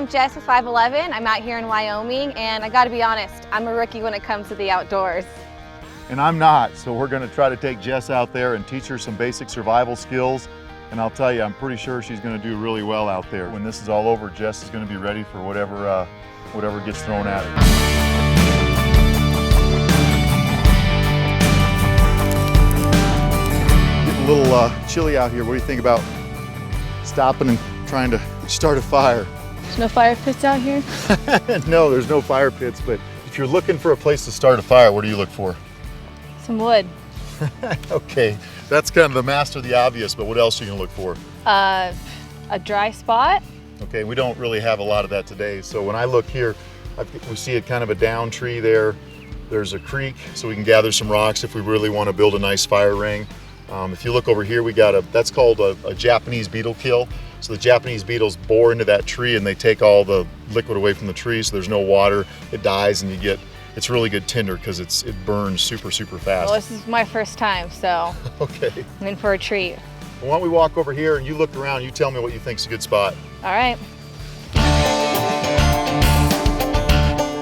I'm Jess with 511. I'm out here in Wyoming, and I gotta be honest, I'm a rookie when it comes to the outdoors. And I'm not, so we're gonna try to take Jess out there and teach her some basic survival skills. And I'll tell you, I'm pretty sure she's gonna do really well out there. When this is all over, Jess is gonna be ready for whatever gets thrown at her. Getting a little chilly out here. What do you think about stopping and trying to start a fire? There's no fire pits out here? No, there's no fire pits, but if you're looking for a place to start a fire, what do you look for? Some wood. Okay, that's kind of the master of the obvious, but what else are you gonna look for? A dry spot. Okay, we don't really have a lot of that today. So when I look here, we see a kind of a down tree there. There's a creek, so we can gather some rocks if we really want to build a nice fire ring. If you look over here, we got that's called a Japanese beetle kill. So the Japanese beetles bore into that tree and they take all the liquid away from the tree, so there's no water, it dies, and it's really good tinder because it burns super, super fast. Well, this is my first time, so okay. I'm in for a treat. Well, why don't we walk over here and you look around, you tell me what you think's a good spot. All right.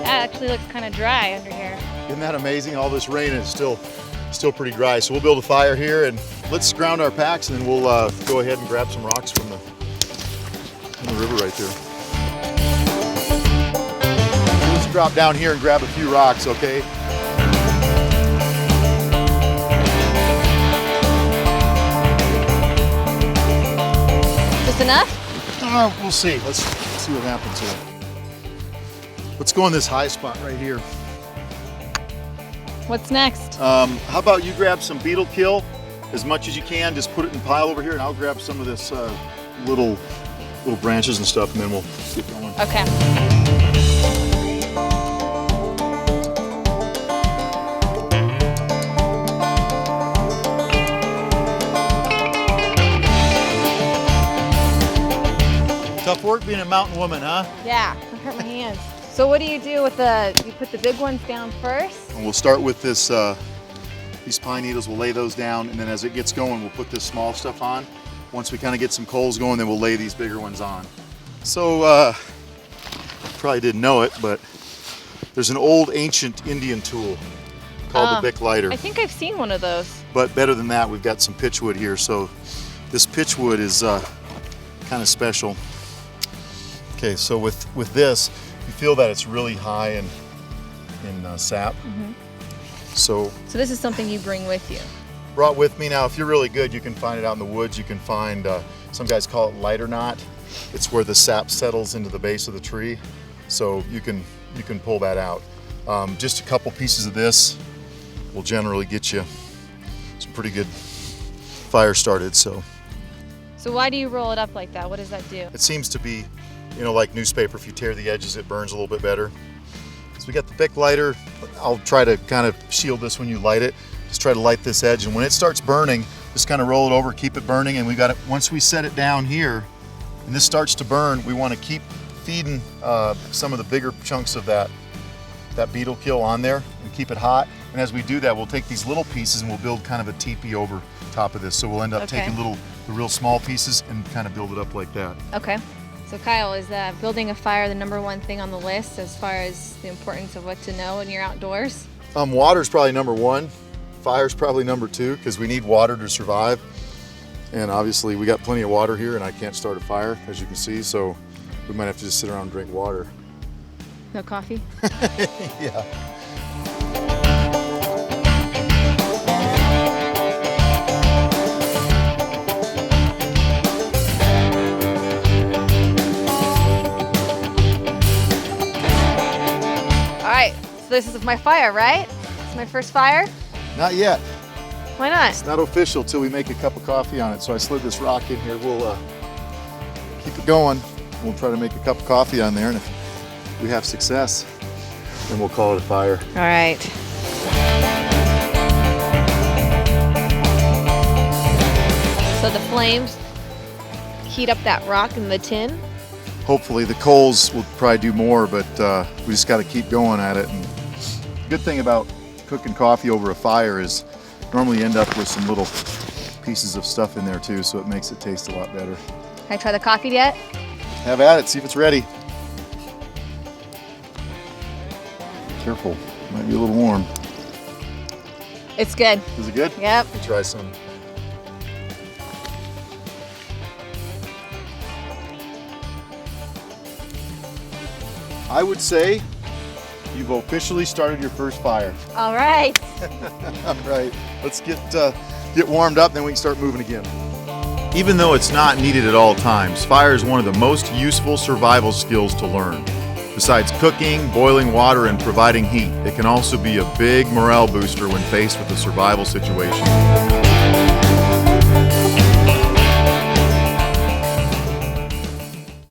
That actually looks kind of dry under here. Isn't that amazing? All this rain is still pretty dry. So we'll build a fire here and let's ground our packs and then we'll go ahead and grab some rocks from the river right there. Let's drop down here and grab a few rocks, okay? Just enough? We'll see. Let's see what happens here. Let's go in this high spot right here. What's next? How about you grab some beetle kill as much as you can, just put it in a pile over here and I'll grab some of this little branches and stuff and then we'll get going. Okay. Tough work being a mountain woman, huh? Yeah, it hurt my hands. So what do you do with you put the big ones down first? And we'll start with this, these pine needles, we'll lay those down, and then as it gets going, we'll put this small stuff on. Once we kind of get some coals going, then we'll lay these bigger ones on. So, probably didn't know it, but there's an old ancient Indian tool called the Bic lighter. I think I've seen one of those. But better than that, we've got some pitchwood here. So this pitchwood is kind of special. Okay, so with this, you feel that it's really high in sap. Mm-hmm. So this is something you bring with you? Brought with me. Now, if you're really good, you can find it out in the woods. You can find, some guys call it lighter knot. It's where the sap settles into the base of the tree. So you can pull that out. Just a couple pieces of this will generally get you some pretty good fire started. So why do you roll it up like that? What does that do? It seems to be, like newspaper, if you tear the edges, it burns a little bit better. So we got the Bic lighter. I'll try to kind of shield this when you light it. Just try to light this edge, and when it starts burning, just kind of roll it over, keep it burning, and we got it. Once we set it down here, and this starts to burn, we want to keep feeding some of the bigger chunks of that beetle kill on there and keep it hot. And as we do that, we'll take these little pieces and we'll build kind of a teepee over top of this. So we'll end up taking the real small pieces and kind of build it up like that. Okay. So Kyle, is building a fire the #1 thing on the list as far as the importance of what to know when you're outdoors? Water's probably #1. Fire's probably #2 because we need water to survive. And obviously we got plenty of water here and I can't start a fire, as you can see, so we might have to just sit around and drink water. No coffee? Yeah. So this is my fire, right? It's my first fire? Not yet. Why not? It's not official till we make a cup of coffee on it. So I slid this rock in here. We'll keep it going. We'll try to make a cup of coffee on there, and if we have success, then we'll call it a fire. All right. So the flames heat up that rock in the tin? Hopefully. The coals will probably do more, but we just got to keep going at it. And the good thing about cooking coffee over a fire is normally you end up with some little pieces of stuff in there too, so it makes it taste a lot better. Can I try the coffee yet? Have at it, see if it's ready. Careful, might be a little warm. It's good. Is it good? Yep. We'll try some. I would say you've officially started your first fire. All right. All right, let's get warmed up, then we can start moving again. Even though it's not needed at all times, fire is one of the most useful survival skills to learn. Besides cooking, boiling water, and providing heat, it can also be a big morale booster when faced with a survival situation.